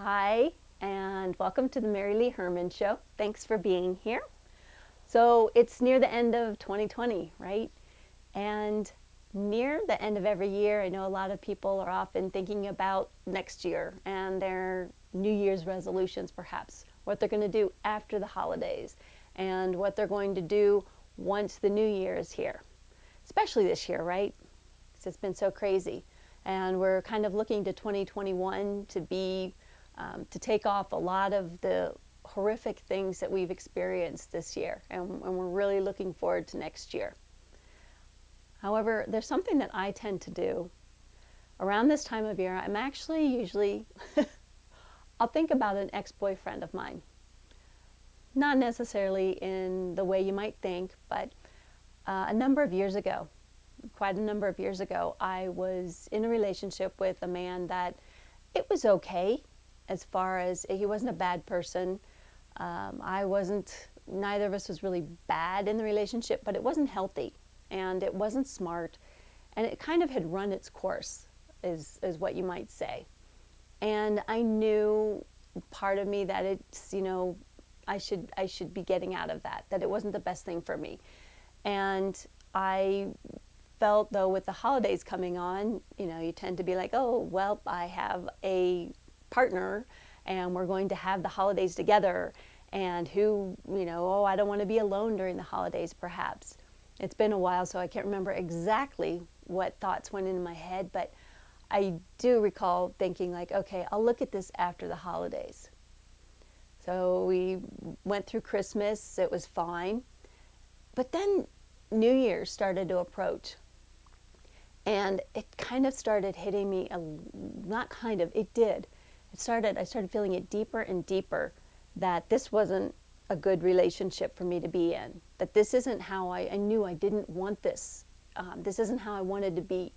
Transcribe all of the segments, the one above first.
Hi, and welcome to the MaryLee Herrmann Show. Thanks for being here. So it's near the end of 2020, right? And near the end of every year, I know a lot of people are often thinking about next year and their New Year's resolutions, perhaps, what they're going to do after the holidays, and what they're going to do once the new year is here. Especially this year, right? Because it's been so crazy. And we're kind of looking to 2021 to be to take off a lot of the horrific things that we've experienced this year, and we're really looking forward to next year. However, there's something that I tend to do around this time of year. I'm actually usually I'll think about an ex-boyfriend of mine. Not necessarily in the way you might think, but a number of years ago, quite a number of years ago, I was in a relationship with a man that it was okay, as far as he wasn't a bad person. Neither of us was really bad in the relationship, but it wasn't healthy and it wasn't smart, and it kind of had run its course, is what you might say. And I knew, part of me, that it's, I should be getting out of that it wasn't the best thing for me. And I felt, though, with the holidays coming on, you tend to be like, oh, well, I have a partner and we're going to have the holidays together, and oh, I don't want to be alone during the holidays, perhaps. It's been a while, so I can't remember exactly what thoughts went into my head, but I do recall thinking like, okay, I'll look at this after the holidays. So we went through Christmas, it was fine, but then New Year's started to approach. And it kind of started hitting me, it did. I started feeling it deeper and deeper, that this wasn't a good relationship for me to be in. That this isn't how I knew I didn't want this. This isn't how I wanted to be.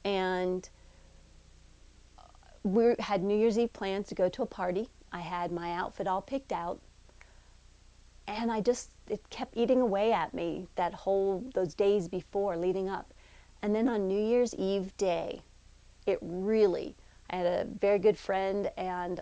And we had New Year's Eve plans to go to a party. I had my outfit all picked out. And it kept eating away at me those days before, leading up. And then on New Year's Eve day, I had a very good friend, and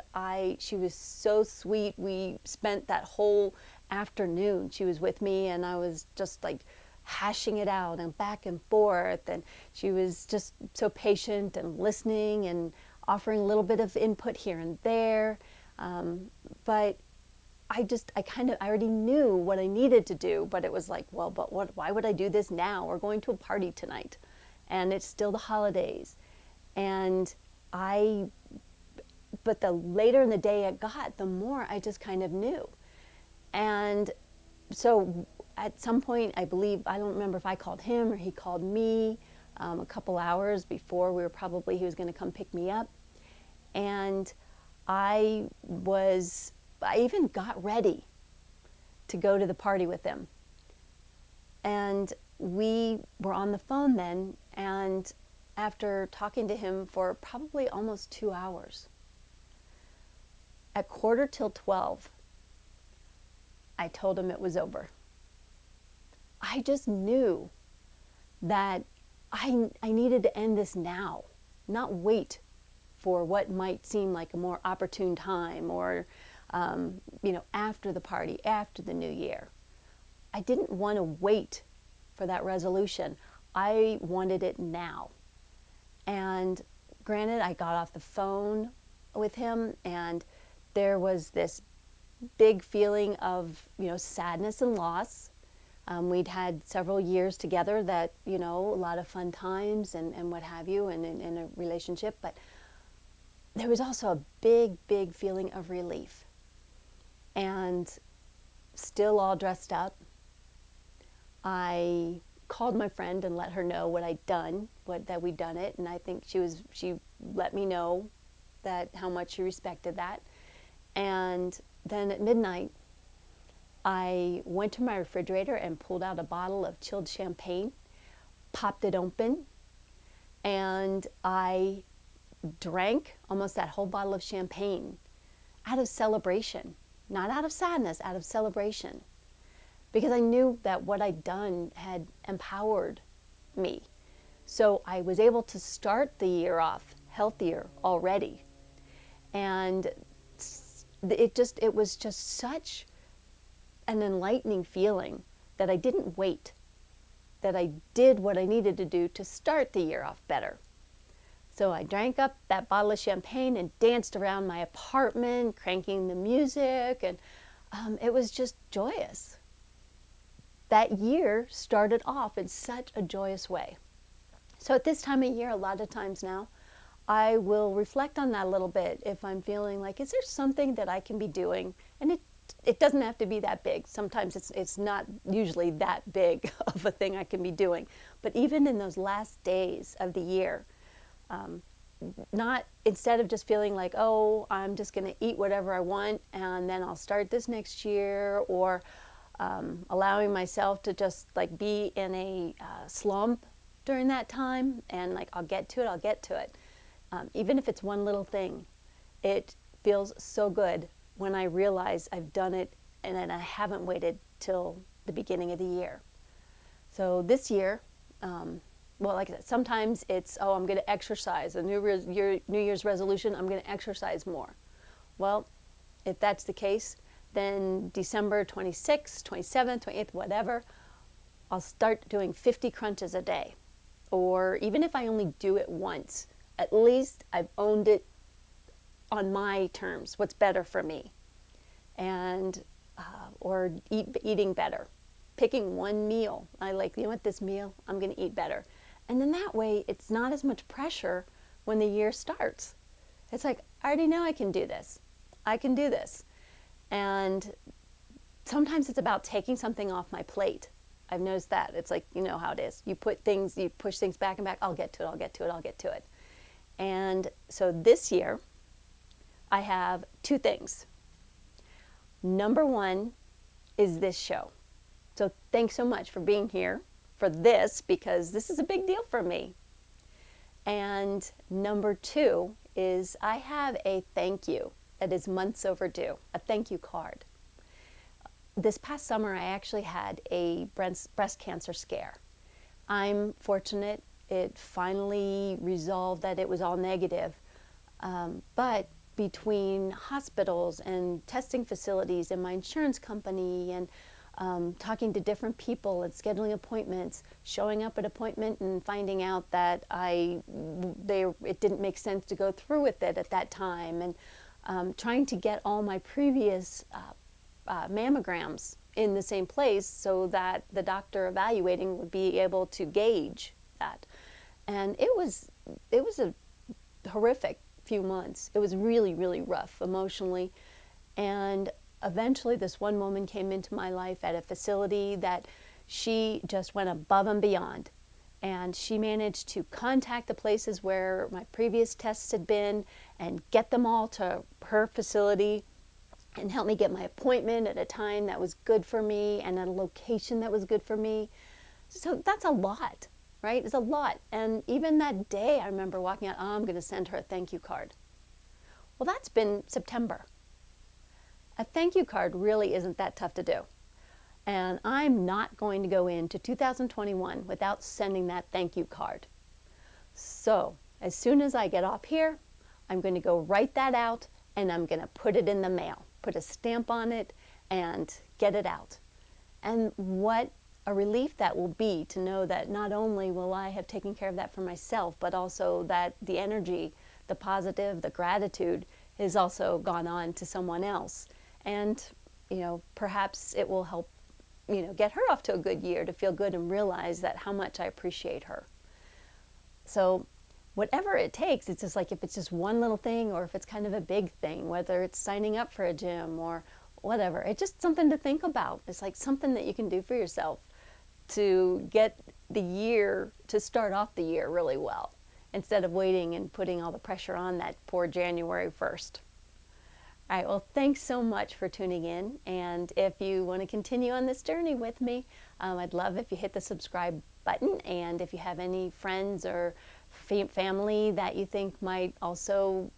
she was so sweet. We spent that whole afternoon. She was with me, and I was just like hashing it out and back and forth. And she was just so patient and listening and offering a little bit of input here and there. But I already knew what I needed to do, but it was like, well, but why would I do this now? We're going to a party tonight, and it's still the holidays. And but the later in the day it got, the more I just kind of knew. And so at some point, I don't remember if I called him or he called me, a couple hours before he was going to come pick me up. And I even got ready to go to the party with him. And we were on the phone then, and after talking to him for probably almost 2 hours, at 11:45, I told him it was over. I just knew that I needed to end this now, not wait for what might seem like a more opportune time, or after the party, after the new year. I didn't want to wait for that resolution. I wanted it now. And granted, I got off the phone with him, and there was this big feeling of, sadness and loss. We'd had several years together that, a lot of fun times and what have you, and in a relationship, but there was also a big, big feeling of relief. And still all dressed up, I called my friend and let her know what I'd done, that we'd done it, and I think she let me know how much she respected that. And then at midnight, I went to my refrigerator and pulled out a bottle of chilled champagne, popped it open, and I drank almost that whole bottle of champagne out of celebration. Not out of sadness, out of celebration. Because I knew that what I'd done had empowered me. So I was able to start the year off healthier already. And it was just such an enlightening feeling that I didn't wait, that I did what I needed to do to start the year off better. So I drank up that bottle of champagne and danced around my apartment, cranking the music, and it was just joyous. That year started off in such a joyous way. So at this time of year, a lot of times now, I will reflect on that a little bit if I'm feeling like, is there something that I can be doing? And it doesn't have to be that big. Sometimes it's not usually that big of a thing I can be doing. But even in those last days of the year, not instead of just feeling like, oh, I'm just going to eat whatever I want and then I'll start this next year, or allowing myself to just like be in a slump during that time and like, I'll get to it. Even if it's one little thing, it feels so good when I realize I've done it and then I haven't waited till the beginning of the year. So this year, well, like I said, sometimes it's, oh, I'm going to exercise. A New Year's resolution, I'm going to exercise more. Well, if that's the case, then December 26th, 27th, 28th, whatever, I'll start doing 50 crunches a day. Or even if I only do it once, at least I've owned it on my terms, what's better for me. And, or eating better. Picking one meal. I like, you know what, this meal, I'm going to eat better. And then that way, it's not as much pressure when the year starts. It's like, I already know I can do this. I can do this. And sometimes it's about taking something off my plate. I've noticed that. It's like, you know how it is. You push things back and back. I'll get to it. And so this year, I have two things. Number one is this show. So thanks so much for being here for this, because this is a big deal for me. And number two is I have a thank you that is months overdue, a thank you card. This past summer, I actually had a breast cancer scare. I'm fortunate it finally resolved that it was all negative. But between hospitals and testing facilities and my insurance company and talking to different people and scheduling appointments, showing up at appointment and finding out that it didn't make sense to go through with it at that time, and trying to get all my previous mammograms in the same place so that the doctor evaluating would be able to gauge that. And it was a horrific few months. It was really, really rough emotionally. And eventually this one woman came into my life at a facility that she just went above and beyond. And she managed to contact the places where my previous tests had been and get them all to her facility and help me get my appointment at a time that was good for me and at a location that was good for me. So that's a lot, right? It's a lot. And even that day I remember walking out, oh, I'm going to send her a thank you card. Well, that's been September. A thank you card really isn't that tough to do. And I'm not going to go into 2021 without sending that thank you card. So as soon as I get off here, I'm going to go write that out and I'm going to put it in the mail, put a stamp on it and get it out. And what a relief that will be to know that not only will I have taken care of that for myself, but also that the energy, the positive, the gratitude has also gone on to someone else. And, perhaps it will help, get her off to a good year, to feel good and realize that how much I appreciate her. So whatever it takes, it's just like if it's just one little thing or if it's kind of a big thing, whether it's signing up for a gym or whatever, it's just something to think about. It's like something that you can do for yourself to get the year, to start off the year really well, instead of waiting and putting all the pressure on that poor January 1st. All right, well, thanks so much for tuning in. And if you want to continue on this journey with me, I'd love if you hit the subscribe button. And if you have any friends or family that you think might also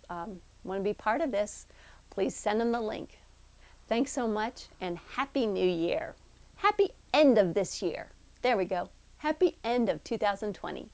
want to be part of this, please send them the link. Thanks so much, and Happy New Year. Happy end of this year. There we go. Happy end of 2020.